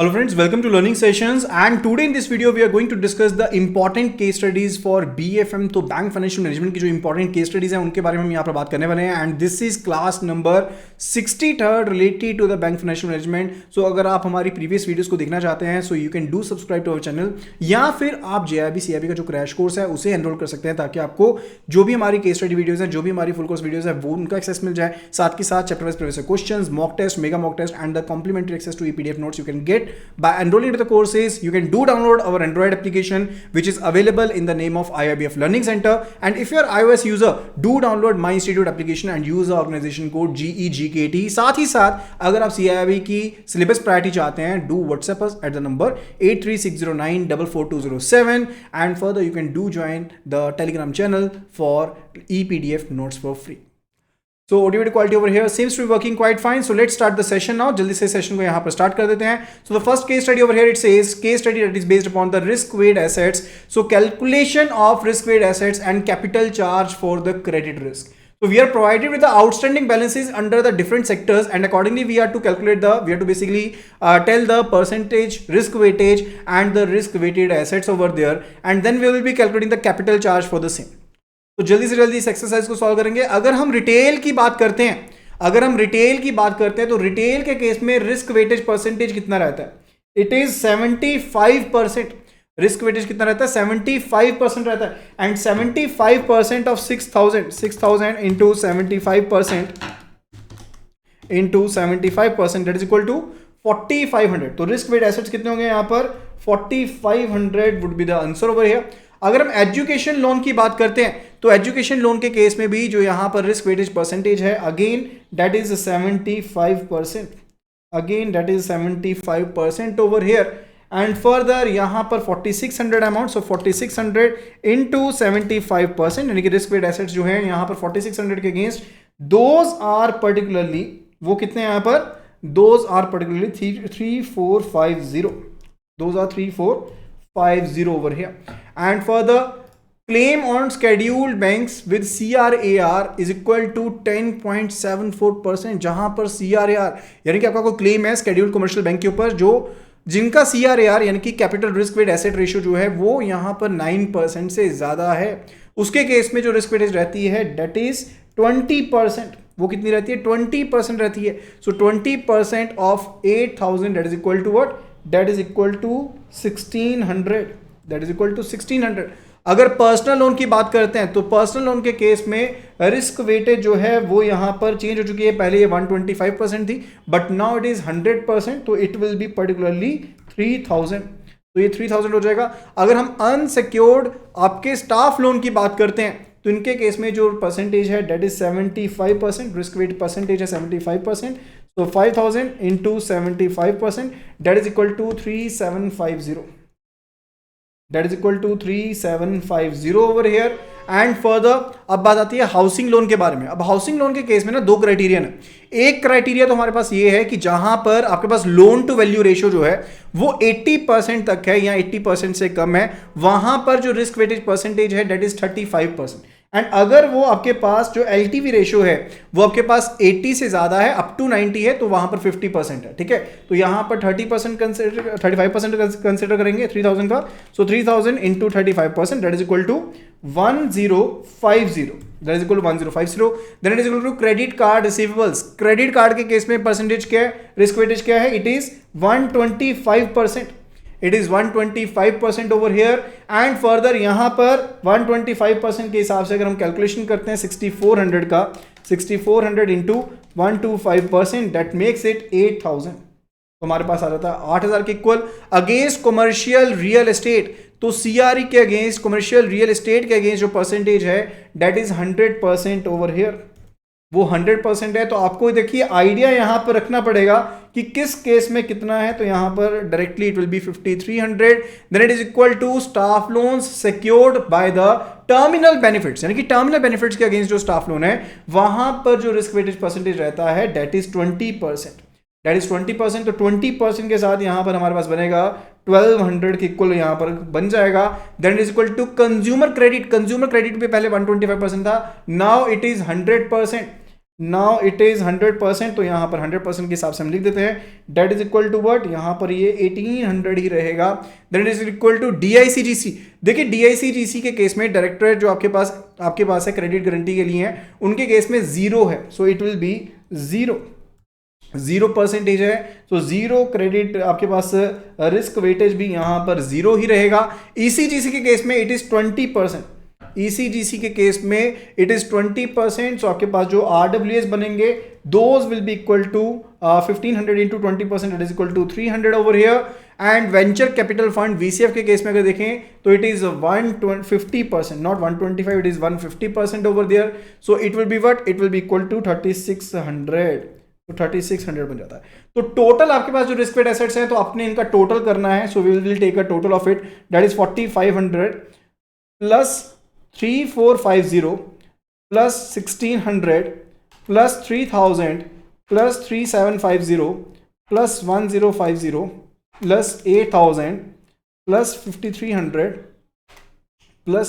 Hello friends, welcome to Learning Sessions, and today in this video we are going to discuss the important case studies for BFM। तो bank financial management की जो important case studies हैं उनके बारे में हम यहाँ पर बात करने वाले हैं। And this is class number 63 related to the bank financial management. So अगर आप हमारी प्रीवियस वीडियोस को देखना चाहते हैं so you can do subscribe to our channel, या फिर आप JIB CIB का जो क्रैश कोर्स है उसे एनरोल कर सकते हैं ताकि आपको जो भी हमारी केस स्टडी वीडियोज हैं, जो भी हमारी फुल कोर्स वीडियोज है वो उनका एक्सेस मिल जाए। साथ के साथ chapter wise previous questions, mock test, mega mock test and the complimentary access to PDF notes you can get by enrolling to the courses. You can do download our Android application which is available in the name of IIBF Learning Center, and if you are iOS user, do download My Institute application and use the organization code GEGKT। साथ ही साथ अगर आप CIB की syllabus priority चाहते हैं, do WhatsApp us at the number 83609442007, and further you can do join the Telegram channel for ePDF notes for free। So audio video quality over here seems to be working quite fine. So let's start the session now. जल्दी से session को यहाँ पर start कर देते हैं। So the first case study over here, it says case study that is based upon the risk weight assets. So calculation of risk weight assets and capital charge for the credit risk. So we are provided with the outstanding balances under the different sectors, and accordingly we have to calculate we have to basically tell the percentage risk weightage and the risk weighted assets over there, and then we will be calculating the capital charge for the same। तो जल्दी से जल्दी इस exercise को solve करेंगे। अगर हम retail की बात करते हैं तो रिटेल के केस में रिस्क वेटेज परसेंटेज कितना रहता है? It is 75%। रिस्क वेटेज कितना रहता है? 75% रहता है। And 75% of 6000 into 75% that is equal to 4500। तो रिस्क वेट एसेट्स कितने होंगे यहाँ पर? 4500 would be the answer over here. अगर हम एजुकेशन लोन की बात करते हैं तो एजुकेशन लोन के केस में भी जो यहां पर रिस्क वेटेज परसेंटेज है, again that is 75%। Again that is 75% over here. And further यहां पर 4600 अमाउंट, सो 4600 इंटू 75%, यानी कि रिस्क वेट एसेट्स जो है यहां पर 4600 के अगेंस्ट दोज आर पर्टिकुलरली, वो कितने यहां पर? Those are particularly 3450। Those are 3450 over here। And further, claim on scheduled banks with CRAR is equal to 10.74%, जहां पर CRAR यानी कि आपका कोई क्लेम है scheduled commercial बैंक के ऊपर जो जिनका CRAR यानी कि capital risk wait asset ratio जो है वो यहां पर 9% से ज्यादा है, उसके केस में जो रिस्क वेटेज रहती है डेट इज 20%। वो कितनी रहती है? 20% रहती है। So 20% of 8000 that is equal to what? That is equal to 1600। That is equal to 1600। अगर पर्सनल लोन की बात करते हैं तो पर्सनल लोन के केस में रिस्क वेटेज जो है वो यहां पर चेंज हो चुकी है। पहले ये 125% थी, बट नाउ इट इज 100%, तो इट विल बी पर्टिकुलरली 3000। तो ये 3000 हो जाएगा। अगर हम अनसिक्योर्ड आपके स्टाफ लोन की बात करते हैं तो इनके केस में जो परसेंटेज है that is 75%। Risk weight percentage है 75%। So 5000 into 75% that is equal to 3750। That is equal to 3750 over here। And further अब बात आती है हाउसिंग लोन के बारे में। अब हाउसिंग लोन के केस में ना दो क्राइटेरिया है। एक क्राइटेरिया तो हमारे पास ये है कि जहां पर आपके पास लोन टू वैल्यू रेशियो जो है वो 80% तक है या 80% से कम है, वहां पर जो रिस्क वेटेज परसेंटेज है डेट इज 35%। एंड अगर वो आपके पास जो LTV रेशियो है वो आपके पास 80 से ज्यादा है, अप टू 90 है, तो वहां पर 50% है। ठीक है, तो यहां पर 35% कंसिडर करेंगे 3000 का। So 3000 into 35% that is equal to 1050। That is equal to 1050। Then it is equal to credit card receivables. Credit card के केस में परसेंटेज क्या है? रिस्क वेटेज क्या है? It is 125%। It is 125% over here. And further यहां पर 125% के हिसाब से अगर हम कैलकुलेशन करते हैं 6400 का, 6400 इंटू 125% दैट मेक्स इट 8000। तो हमारे पास आ जाता है 8000 के equal. Against commercial real estate, तो CRE के अगेंस्ट, कमर्शियल रियल एस्टेट के अगेंस्ट जो परसेंटेज है डेट इज 100% ओवर हियर। वो 100% है। तो आपको देखिए आइडिया यहां पर रखना पड़ेगा कि किस केस में कितना है। तो यहां पर directly it will be 5300। Then it is equal to staff loans secured by the terminal benefits, यानी कि टर्मिनल बेनिफिट्स के अगेंस्ट जो स्टाफ लोन है वहां पर जो रिस्क वेटेज परसेंटेज रहता है डेट इज 20%। That is 20%। तो 20% के साथ यहां पर हमारे पास बनेगा 1200 के इक्वल यहां पर बन जाएगा। Then is equal to consumer credit. Consumer credit पे पहले 125% था, now it is 100%। Now it is 100%, तो यहाँ पर 100% के हिसाब से हम लिख देते हैं that is equal to what, यहाँ पर ये 1800 ही रहेगा, that is equal to DICGC। देखिए DICGC के केस में डायरेक्टरेट जो आपके पास है क्रेडिट गारंटी के लिए है, उनके केस में 0 है, सो इट विल बी 0% है, तो 0 क्रेडिट आपके पास, रिस्क वेटेज भी यहां पर 0 ही रहेगा। ECGC के केस में इट इज 20%, ECGC के केस में इट इज 20%, सो आपके पास जो RWAs बनेंगे those will be equal to 1500 into 20%, it is equal to 300 over here. And venture capital fund VCF के केस में अगर देखें तो it is 150%, not 125, it is 150% over there, so it will be what, it will be equal to 3600, तो 3600 बन जाता है। तो टोटल आपके पास जो रिस्क वेट एसेट्स हैं, तो आपने इनका टोटल करना है, so we will take a total of it, that is 4500 plus 3450 plus 1600 plus 3000 plus 3750 plus 1050 plus 8000 plus 5300 plus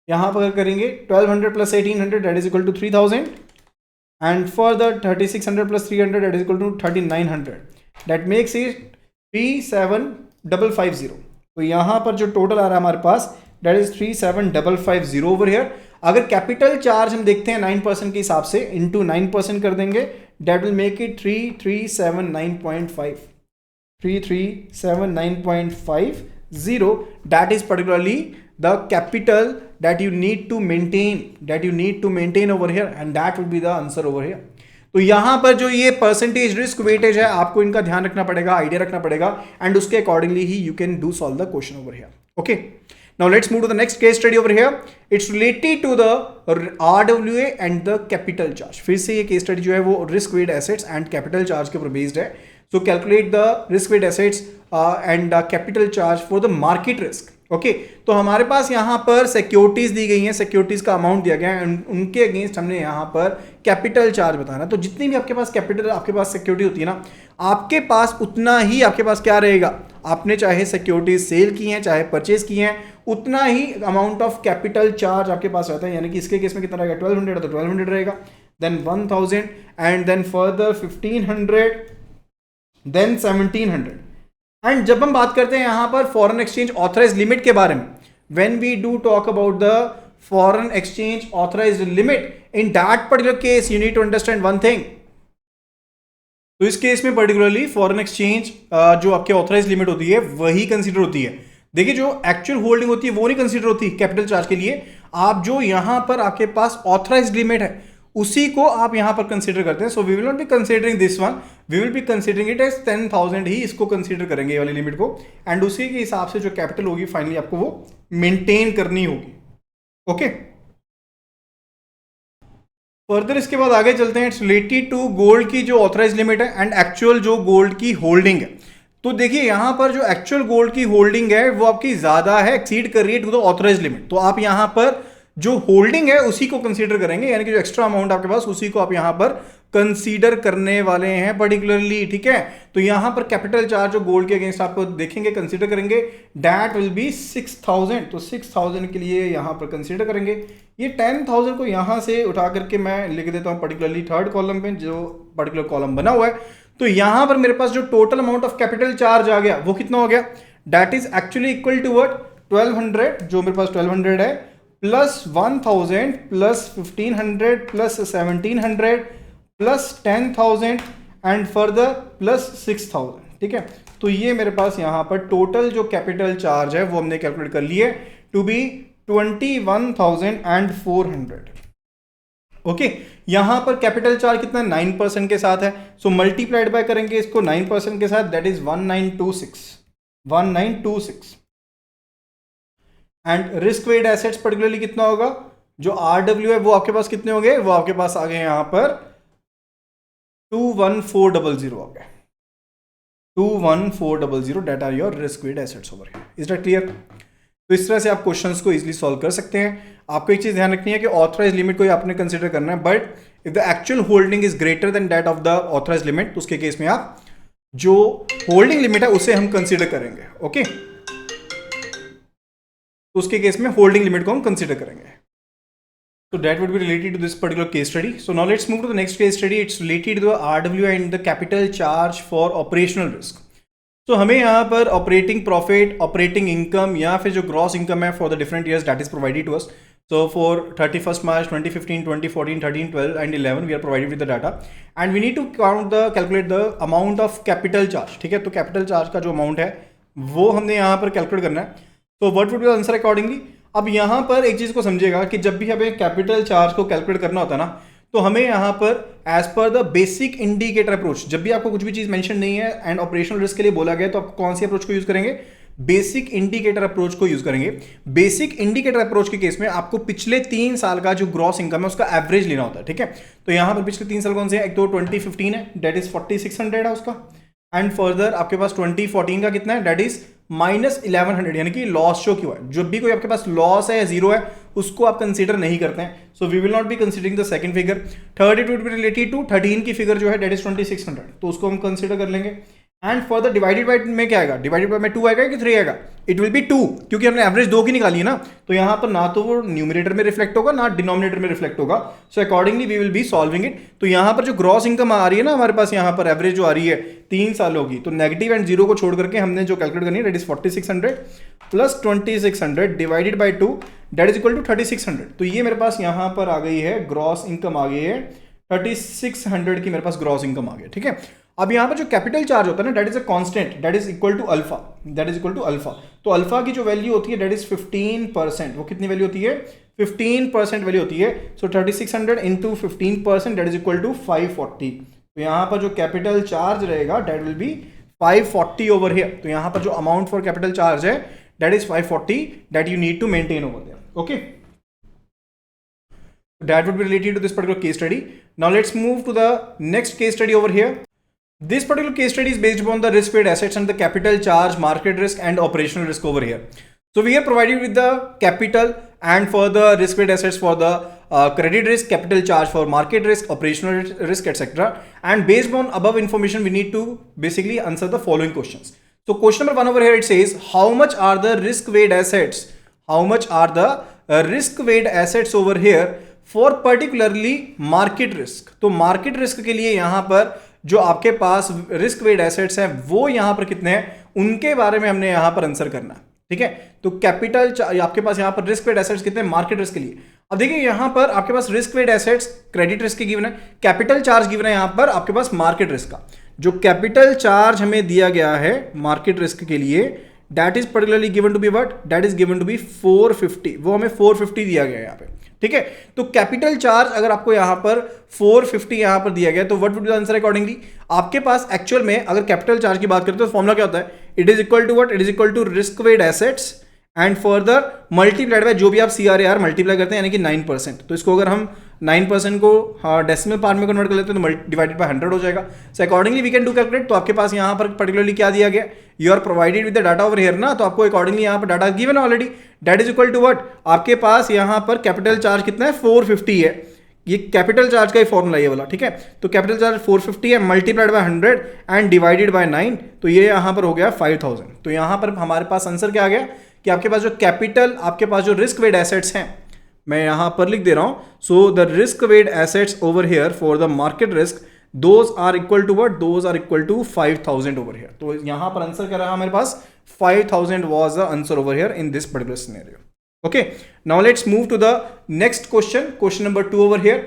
यहां पर करेंगे 1200 plus 1800, that is equal to 3000, and further 3600 plus 300, that is equal to 3900, that makes it 37550। तो यहां पर जो total आ रहा है हमारे पास, that is 37550 over here। अगर कैपिटल चार्ज हम देखते हैं 9% के हिसाब से, इंटू 9% कर देंगे, that will make it 3379.5, 3379.50, that is particularly the capital that you need to maintain over here, and that will be the answer over here। तो यहां पर जो ये परसेंटेज रिस्क वेटेज है, आपको इनका ध्यान रखना पड़ेगा, आइडिया रखना पड़ेगा, एंड उसके अकॉर्डिंगली ही you can do solve the question over here. Okay, now let's move to the next case study over here. It's related to the RWA and the capital charge. फिर से ये case study जो है वो risk weight assets and capital charge के ऊपर based है। So calculate the risk weight assets and capital charge for the market risk. Okay, तो हमारे पास यहां पर सिक्योरिटीज दी गई हैं, सिक्योरिटीज का अमाउंट दिया गया है, उनके अगेंस्ट हमने यहां पर कैपिटल चार्ज बताना। तो जितनी भी आपके पास कैपिटल, आपके पास सिक्योरिटी होती है ना, आपके पास उतना ही आपके पास क्या रहेगा, आपने चाहे सिक्योरिटीज सेल की हैं चाहे परचेज की हैं, उतना ही अमाउंट ऑफ कैपिटल चार्ज आपके पास रहता है। यानी कि इसके केस में कितना रहेगा, 1200 तो 1200 रहेगा, then 1000 and then further 1500, then 1700। And जब हम बात करते हैं यहां पर फॉरेन एक्सचेंज ऑथराइज्ड लिमिट के बारे में, when we do talk about the foreign exchange authorised limit, in that particular case you need to understand one thing. तो इस केस में पर्टिकुलरली फॉरेन एक्सचेंज जो आपके ऑथराइज्ड लिमिट होती है वही कंसीडर होती है। देखिए, जो एक्चुअल होल्डिंग होती है वो नहीं कंसीडर होती कैपिटल चार्ज के लिए। आप जो यहां पर आपके पास ऑथराइज्ड लिमिट है उसी को आप यहां पर कंसीडर करते हैं। So we will not be considering this one, we will be considering it as 10,000 ही इसको कंसीडर करेंगे ये वाली लिमिट को, एंड उसी के हिसाब से जो कैपिटल होगी फाइनली आपको वो मेंटेन करनी होगी। ओके, फर्दर इसके बाद आगे चलते हैं। इट्स रिलेटेड टू गोल्ड की जो ऑथराइज लिमिट है एंड एक्चुअल जो गोल्ड की होल्डिंग है। तो देखिए यहां पर जो एक्चुअल गोल्ड की होल्डिंग है वो आपकी ज्यादा है, एक्सीड कर रही है टू द ऑथराइज लिमिट, तो आप यहां पर जो होल्डिंग है उसी को कंसीडर करेंगे, यानी कि जो एक्स्ट्रा अमाउंट आपके पास उसी को आप यहां पर कंसीडर करने वाले हैं पर्टिकुलरली। ठीक है, तो यहां पर कैपिटल चार्ज जो गोल्ड के अगेंस्ट आपको देखेंगे, कंसीडर करेंगे, दैट विल बी 6000। तो 6000 के लिए यहां पर कंसीडर करेंगे। ये 10,000 को यहां से उठा करके मैं लिख देता हूं पर्टिकुलरली थर्ड कॉलम पे, जो पर्टिकुलर कॉलम बना हुआ है। तो यहां पर मेरे पास जो total amount of capital charge आ गया वो कितना हो गया, that is actually equal to what, 1200, जो मेरे पास 1200 है, plus 1000 plus 1500 plus 1700 plus 10,000 and further plus 6000। ठीक है, तो ये मेरे पास यहां पर टोटल जो कैपिटल चार्ज है वो हमने कैलकुलेट कर लिए टू बी 21,400। ओके, यहां पर कैपिटल चार्ज कितना 9% के साथ है, सो मल्टीप्लाइड बाय करेंगे इसको 9% के साथ, that is 1926। And risk weight assets particularly कितना होगा, जो RW है वो आपके पास कितने हो गए, वो आपके पास आ गए यहां पर 21400 हो गए, 21400, that are your risk weight assets over here. Is that clear? तो इस तरह से आप क्वेश्चंस को इजीली सॉल्व कर सकते हैं। आपको एक चीज ध्यान रखनी है कि ऑथराइज लिमिट को ही आपने कंसीडर करना है, but if the actual holding is greater than that of the authorise limit, तो उसके केस में आप जो होल्डिंग लिमिट है उसे हम कंसीडर करेंगे। ओके, तो उसके केस में होल्डिंग लिमिट को हम कंसीडर करेंगे। So that would be related to this particular case study. So now let's move to the next case study. It's related to the RW and the capital charge for operational risk. So हमें यहाँ पर operating profit, operating income या फिर जो gross income है for the different years that is provided to us. So for 31st March 2015, 2014, 13, 12 and 11 we are provided with the data and we need to calculate the amount of capital charge. ठीक है, तो capital charge का जो amount है वो हमने यहाँ पर कैलकुलेट करना है. तो what would be the answer accordingly. अब यहाँ पर एक चीज़ को समझिएगा कि जब भी हमें कैपिटल चार्ज को कैलकुलेट करना होता है ना, तो हमें यहाँ पर as per the basic indicator approach, जब भी आपको कुछ भी चीज़ मेंशन नहीं है एंड ऑपरेशनल रिस्क के लिए बोला गया तो आप कौन सी अप्रोच को यूज़ करेंगे, बेसिक इंडिकेटर अप्रोच को यूज करेंगे. बेसिक इंडिकेटर अप्रोच के केस में आपको पिछले 3 साल का जो ग्रॉस इनकम है उसका एवरेज लेना होता है. ठीक है, तो यहां पर पिछले 3 साल कौन से हैं, एक तो 2015 है दैट इज 4600 है उसका, एंड फर्दर आपके पास 2014 का कितना है दैट इज -1100, यानी कि लॉस शो क्यों है. जब भी कोई आपके पास लॉस है या जीरो है उसको आप कंसीडर नहीं करते हैं. So we will not be considering the second figure. Third it would be related to 13 की फिगर जो है दैट इज 2600, तो उसको हम कंसीडर कर लेंगे. And for the divided by में क्या आएगा, डिवाइडेड बाय में 2 आएगा कि 3 आएगा, इट विल बी 2, क्योंकि हमने एवरेज 2 की निकाली है ना, तो यहां पर ना तो वो न्यूमरेटर में रिफ्लेक्ट होगा ना डिनोमिनेटर में रिफ्लेक्ट होगा. So accordingly we will be solving it. तो यहां पर जो ग्रॉस इनकम आ रही है ना हमारे पास, यहां पर एवरेज जो आ रही है 3 सालों की, तो नेगेटिव एंड जीरो को छोड़ करके हमने जो कैलकुलेट करनी है that is 4600 plus 2600 divided by 2 that is equal to 3600. तो ये मेरे पास यहां पर आ गई है ग्रॉस इनकम आ गई है 3600 की मेरे पास ग्रॉस इनकम आ गई. ठीक है, अब यहाँ पर जो कैपिटल चार्ज होता है ना that is a constant that is equal to alpha, that is equal to alpha. तो अल्फा की जो वैल्यू होती है दैट इज 15%. वो कितनी वैल्यू होती है, 15% वैल्यू होती है. So 3600 into 15% that is equal to 540. तो यहाँ पर जो कैपिटल चार्ज रहेगा that will be 540 over here. तो यहाँ पर जो अमाउंट फॉर कैपिटल चार्ज है that is 540 that you need to maintain over there. Okay, that would be related to this particular case study. Now let's move to the next case study over here. This particular case study is based upon the risk-weighted assets and the capital charge, market risk and operational risk over here. So we are provided with the capital and for the risk-weighted assets for the credit risk, capital charge for market risk, operational risk, etc. And based on above information, we need to basically answer the following questions. So question number 1 over here, it says how much are the risk-weighted assets? How much are the risk-weighted assets over here for particularly market risk? तो market risk के लिए यहाँ पर जो आपके पास risk weighted assets हैं वो यहाँ पर कितने हैं उनके बारे में हमने यहाँ पर आंसर करना है. ठीक है, तो कैपिटल आपके पास यहाँ पर रिस्क वेड एसेट्स कितने मार्केट रिस्क के लिए. अब देखिए यहाँ पर आपके पास risk weighted assets credit risk के गिवन है, कैपिटल चार्ज गिवन है यहाँ पर आपके पास मार्केट रिस्क का. जो कैपिटल चार्ज हमें दिया गया है मार्केट रिस्क के लिए that is particularly given to be what, that is given to be 450. वो हमें 450 दिया गया है यहाँ पे. ठीक है, तो कैपिटल चार्ज अगर आपको यहां पर 450 यहां पर दिया गया तो what would be the answer accordingly. आपके पास एक्चुअल में अगर कैपिटल चार्ज की बात करते हैं तो फॉर्मूला क्या होता है, it is equal to what, it is equal to risk weighted assets and further multiplied by जो भी आप CRAR मल्टीप्लाई करते हैं यानी कि 9%. तो इसको अगर हम 9% को डेसिमल पार्ट में कन्वर्ट कर लेते हैं तो डिवाइडेड बाय 100 हो जाएगा. So accordingly we can do calculate. तो आपके पास यहाँ पर पर्टिकुलरली क्या दिया गया, you are provided with the data over here ना, तो आपको अकॉर्डिंगली यहाँ पर data given already that is equal to what, आपके पास यहाँ पर कैपिटल चार्ज कितना है 450 है. ये कैपिटल चार्ज का ही फॉर्मूला ये वाला. ठीक है, तो कैपिटल चार्ज 450 है multiplied by 100 and divided by 9, तो ये यहाँ पर हो गया 5000. तो यहाँ पर हमारे पास आंसर क्या आ गया कि आपके पास जो कैपिटल, आपके पास जो रिस्क वेड एसेट्स हैं मैं यहाँ पर लिख दे रहा हूँ. So the risk weighted assets over here for the market risk those are equal to what, those are equal to 5000 over here. तो यहाँ पर आंसर क्या रहा हमारे पास 5000 was the answer over here in this particular scenario. Okay, now let's move to the next question. Question number 2 over here.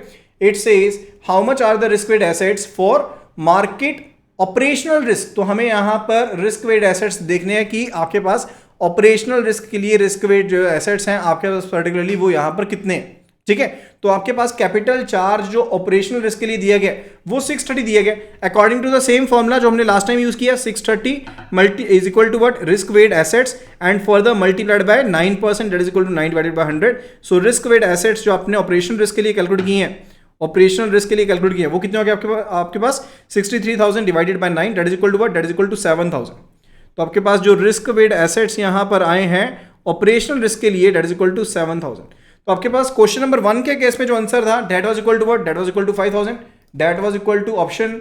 It says how much are the risk weighted assets for market operational risk. तो हमें यहाँ पर risk weighted assets देखने हैं कि आपके पास operational risk के लिए रिस्क वेट जो एसेट्स हैं आपके पास पर्टिकुलरली वो यहाँ पर कितने हैं. ठीक है, तो आपके पास कैपिटल चार्ज जो ऑपरेशनल रिस्क के लिए दिया गया वो 630 दिया गया according to the same formula जो हमने लास्ट टाइम यूज किया. 630 multi is equal to what, risk weight assets and further multiplied by 9% that is equal to 9 divided by 100. So risk weight assets जो आपने ऑपरेशनल रिस्क के लिए calculate किए हैं, operational risk के लिए कैलकुलेट किए वो कितने हो गए आपके पास 63000 divided by 9 that is equal to what, that is equal to 7000. तो आपके पास जो रिस्क वेट एसेट्स यहां पर आए हैं ऑपरेशनल रिस्क के लिए दैट इज इक्वल टू 7000. तो आपके पास क्वेश्चन नंबर 1 के केस में जो आंसर था that was equal to what, that was equal to 5000, that was equal to option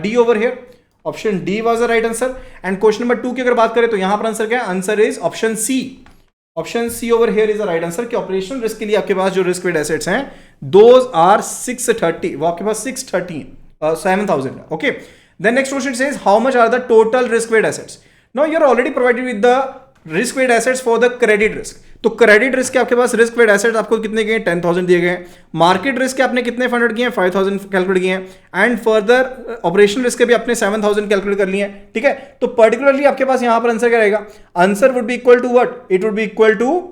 D over here. Option D was the right answer. And question number 2 की अगर बात करें तो यहां पर आंसर क्या है, answer is option C. Option C over here is the right answer कि ऑपरेशनल रिस्क के लिए आपके पास जो रिस्क वेट एसेट्स हैं दोज आर 630, वो आपके पास 7,000 है। Okay, then next question says how much are the total risk weight assets. Now you are already provided with the risk weight assets for the credit risk. तो credit risk के आपके पास risk weight assets आपको कितने गए, 10,000 दिए गए। Market risk के आपने कितने फंडेड किए हैं, 5,000 कैलकुलेट किए हैं। एंड फर्दर ऑपरेशनल रिस्क के भी आपने 7,000 कैलकुलेट कर लिए हैं। ठीक है, तो पर्टिकुलरली आपके पास यहां पर आंसर क्या रहेगा, answer would be equal to what, it would be equal to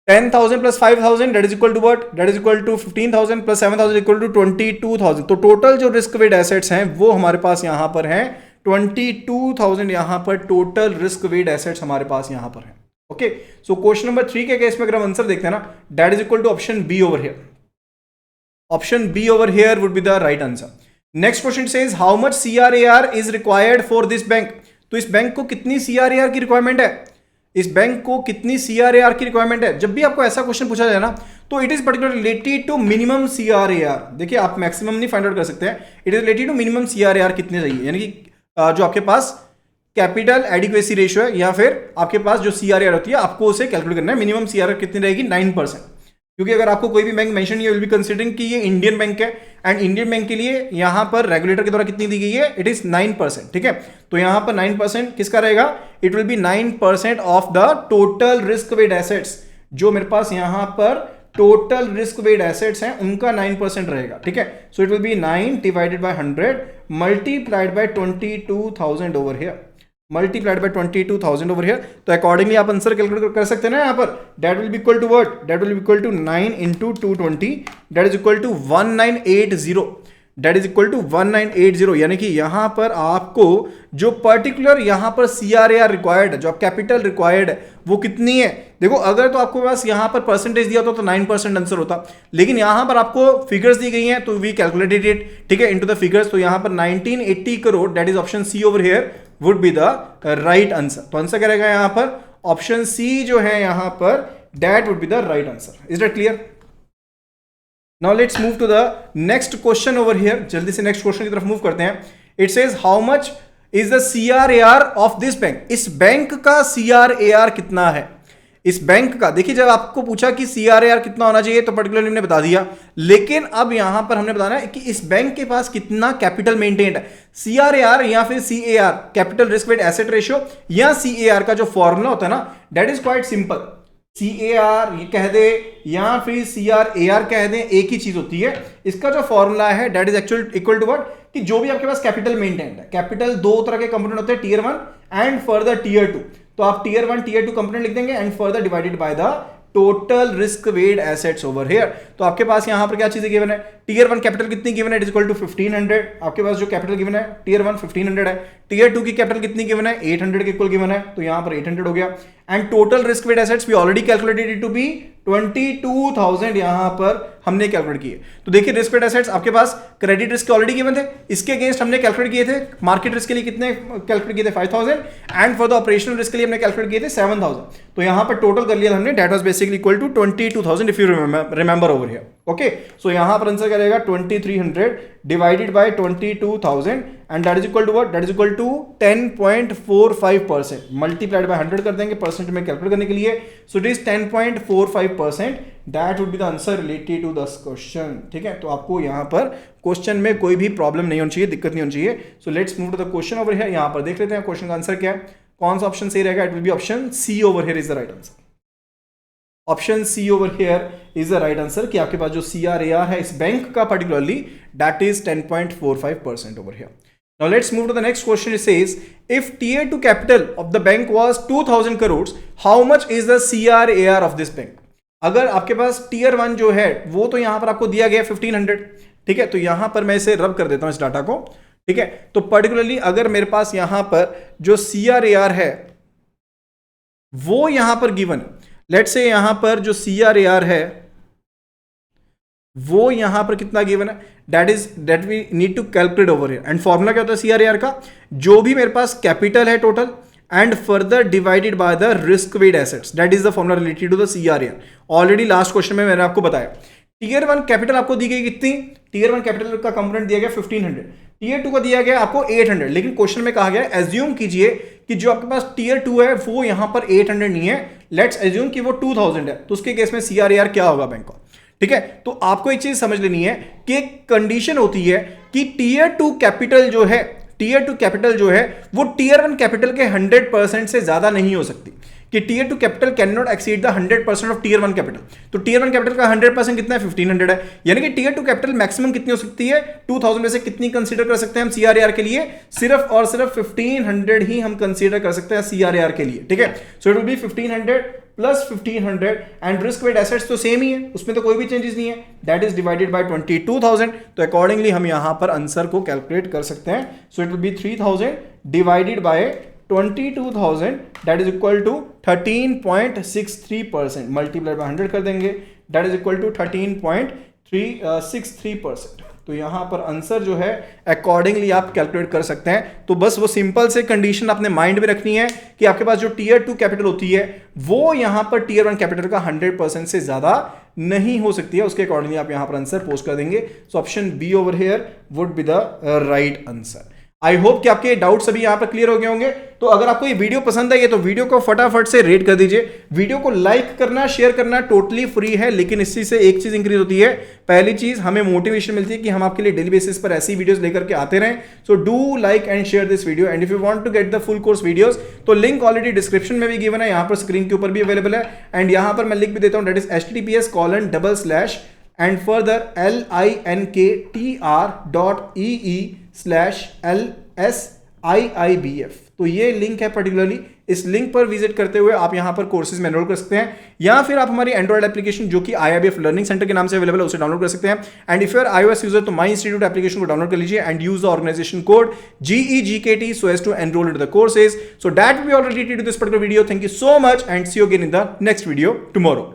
10,000 plus 5,000 that is equal to what, that is equal to 15,000 plus 7,000 equal to 22,000। तो टोटल जो रिस्क वेट एसेट्स हैं वो हमारे पास यहां पर हैं 22,000, यहां पर टोटल रिस्क वेट एसेट्स हमारे पास यहां पर हैं। ओके, सो क्वेश्चन नंबर 3 के केस में अगर हम आंसर देखते हैं ना, that is equal to option B over here. Option B over here would be the right answer. Next question says how much CRAR is required for this bank. तो इस bank को कितनी CRAR की requirement है, इस bank को कितनी CRAR की रिक्वायरमेंट है। जब भी आपको ऐसा क्वेश्चन पूछा जाए ना, तो it is particular related to minimum CRAR। देखिए आप मैक्सिमम नहीं फाइंड आउट कर सकते हैं, it is related to minimum CRAR कितने चाहिए, यानी कि जो आपके पास कैपिटल एडिक्वेसी रेशियो है या फिर आपके पास जो CRAR होती है आपको उसे कैलकुलेट करना है। मिनिमम CRAR कितनी रहेगी, 9%। क्योंकि अगर आपको कोई भी बैंक मेंशन नहीं, विल बी कंसीडरिंग कि ये इंडियन बैंक है एंड इंडियन बैंक के लिए यहां पर रेगुलेटर के द्वारा कितनी दी गई है, इट इज 9%। ठीक है, तो यहां पर 9% किसका रहेगा, it will be 9% of the total risk weight assets. जो मेरे पास यहां पर टोटल रिस्क वेट एसेट्स हैं उनका 9% रहेगा। ठीक है, so it will be 9 divided by 100 multiplied by 22,000 over here, multiplied by 22,000 over here. तो अकॉर्डिंगली आप आंसर कैलकुलेट कर सकते हैं ना यहाँ पर, that will be equal to what, that will be equal to 9 into 220 that is equal to 1980, that is equal to 1980। यानी कि यहां पर आपको जो पर्टिकुलर यहां पर CRAR रिक्वायर्ड है, जो कैपिटल रिक्वायर्ड है वो कितनी है। देखो अगर तो आपको बस यहां पर परसेंटेज दिया होता तो 9% आंसर होता, लेकिन यहां पर आपको फिगर्स दी गई हैं तो वी कैलकुलेटेड इट। ठीक है, इनटू द फिगर्स, तो यहां पर 1980 crore, that is option C over here would be the right answer. तो आंसर क्या रहेगा यहां पर, ऑप्शन सी जो है यहां पर, that would be the right answer. Is that clear? Now let's move to the next question over here। जल्दी से नेक्स्ट क्वेश्चन की तरफ मूव करते हैं। It says how much is the CRAR of this bank. इस bank का CRAR कितना है, इस बैंक का। देखिए जब आपको पूछा कि CRAR कितना होना चाहिए तो पर्टिकुलरली हमने बता दिया, लेकिन अब यहां पर हमने बताना है कि इस बैंक के पास कितना कैपिटल मेंटेन्ड है। CRAR या फिर CAR, capital risk wait asset ratio, या CAR का जो फॉर्मूला होता है ना, that is quite simple. CAR ये कह दे या फिर CRAR कह दे, एक ही चीज होती है। इसका जो फॉर्मूला है that is actual equal to what, कि जो भी आपके पास कैपिटल मेंटेन्ड है, कैपिटल दो तरह के कंपोनेंट होते हैं, टीयर 1 एंड फर्दर टीयर 2। तो आप टीयर 1 टीयर 2 कंपोनेंट लिख देंगे and further divided by the total risk weight assets over here. तो आपके पास यहां पर क्या चीजें गिवन है, टीयर 1 कैपिटल कितनी गिवन है, इट इज इक्वल टू 1500। आपके पास जो कैपिटल गिवन है टीयर 1 1500 है, टीयर 2 की कैपिटल कितनी गिवन है, 800 के इक्वल गिवन है, तो यहां पर 800 हो गया। And total risk weight assets we already calculated it to be 22,000, यहां पर हमने कैलकुलेट किए। तो देखिए रिस्क वेट एसेट्स आपके पास क्रेडिट रिस्क ऑलरेडी गिवन थे, इसके अगेंस्ट हमने कैलकुलेट किए थे। मार्केट रिस्क के लिए कितने कैलकुलेट किए थे, 5,000, and for the operational risk के लिए हमने कैलकुलेट किए थे 7,000। तो यहां पर टोटल कर लिया हमने, that was basically equal to 22,000 if you remember over here. Okay, so यहां पर आंसर क्या रहेगा, 2300 divided by 22,000 and that is equal to what, that is equal to 10.45%। Multiplied by 100 कर देंगे परसेंट में कैलकुलेट करने के लिए, so it is 10.45%, that would be the answer related to this question. ठीक है, तो आपको यहां पर क्वेश्चन में कोई भी प्रॉब्लम नहीं होनी चाहिए, दिक्कत नहीं होनी चाहिए। So let's move to the question over here. यहां पर देख लेते हैं क्वेश्चन का आंसर क्या है, कौन सा ऑप्शन सही रहेगा, it will be option C over here is the right answer. Option C over here is the right answer कि आपके पास जो CRAR है इस बैंक का particularly, that is 10.45% over here. Now let's move to the next question. It says if tier 2 capital of the bank was 2,000 crores, how much is the CRAR of this bank? अगर आपके पास tier 1 जो है वो तो यहां पर आपको दिया गया 1500। ठीक है, तो यहां पर मैं इसे रब कर देता हूं इस डाटा को। ठीक है, तो पर्टिकुलरली अगर मेरे पास यहां पर जो CRAR है वो यहां पर गिवन, लेट्स से यहां पर जो CRAR है वो यहां पर कितना गिवन है, that we need to calculate over here. And formula क्या होता है CRAR का, जो भी मेरे पास कैपिटल है total and further divided by the risk weight assets, that is the formula related to the CRAR। Already last question में मैंने आपको बताया टीयर 1 कैपिटल आपको दी गई कितनी, टीयर 1 कैपिटल का कंपोनेंट दिया गया 1500, टीयर 2 का दिया गया आपको 800, लेकिन क्वेश्चन में कहा गया एज्यूम कीजिए कि जो आपके पास टीयर 2 है वो यहां पर 800 नहीं है, लेट्स एज्यूम कि वो 2000 है, तो उसके केस में CRAR क्या होगा बैंक का, ठीक है। तो आपको एक चीज समझ लेनी है कि एक कंडीशन होती है कि टीयर 2 कैपिटल जो है, टीयर 2 कैपिटल जो है वो टीयर 1 कैपिटल के 100% से ज्यादा नहीं हो सकती, कि tier 2 capital can not exceed the 100% of tier 1 capital. तो टीयर 1 कैपिटल का 100% कितना है, 1500 है, यानी कि टीयर 2 कैपिटल मैक्सिमम कितनी हो सकती है, 2000 में से कितनी कंसीडर कर सकते हैं हम CRAR के लिए, सिर्फ और सिर्फ 1500 ही हम कंसीडर कर सकते हैं CRAR के लिए, ठीक है। So it will B 1500 plus 1500 and risk weight assets तो सेम ही है, उसमें तो कोई भी चेंजेस नहीं है, दैट इज डिवाइडेड बाय 22,000। तो अकॉर्डिंगली हम यहां पर आंसर को कैलकुलेट कर सकते हैं। So it will be 3000 divided by 22,000 that is equal to 13.63%, multiply by 100 कर देंगे, दैट इज इक्वल टू 13.363%। तो यहां पर आंसर जो है अकॉर्डिंगली आप कैलकुलेट कर सकते हैं। तो बस वो सिंपल से कंडीशन अपने माइंड में रखनी है कि आपके पास जो टीयर 2 कैपिटल होती है वो यहां पर टीयर 1 कैपिटल का 100% से ज्यादा नहीं हो सकती है, उसके अकॉर्डिंगली आप यहां पर आंसर पोस्ट कर देंगे। So option B over here would be the right answer. I hope कि आपके डाउट सभी यहां पर क्लियर हो गए होंगे। तो अगर आपको ये वीडियो पसंद आई है तो वीडियो को फटाफट से रेट कर दीजिए। वीडियो को लाइक करना, शेयर करना टोटली फ्री है, लेकिन इसी से एक चीज इंक्रीज होती है। पहली चीज, हमें मोटिवेशन मिलती है कि हम आपके लिए डेली बेसिस पर ऐसी वीडियोस लेकर के आते रहें। So do like and share this video and if you want to get the full course videos तो लिंक ऑलरेडी डिस्क्रिप्शन में भी गिवन है, यहां पर स्क्रीन के ऊपर भी अवेलेबल है एंड यहां पर मैं लिंक भी देता हूं, that is https:// and further linktre.ee/LSIIBF। तो ये लिंक है पर्टिकुलरली, इस लिंक पर विजिट करते हुए आप यहां पर कोर्सेज में एनरोल कर सकते हैं, या फिर आप हमारी एंड्रॉइड एप्लीकेशन जो कि IIBF लर्निंग सेंटर के नाम से अवेलेबल है उसे डाउनलोड कर सकते हैं। And if you are iOS user तो माई इंस्टीट्यूट एप्लीकेशन को डाउनलोड कर लीजिए and use the organization code GEGKT so as to enroll into the courses. So that we already did this particular video. Thank you so much and see you again in the next video tomorrow.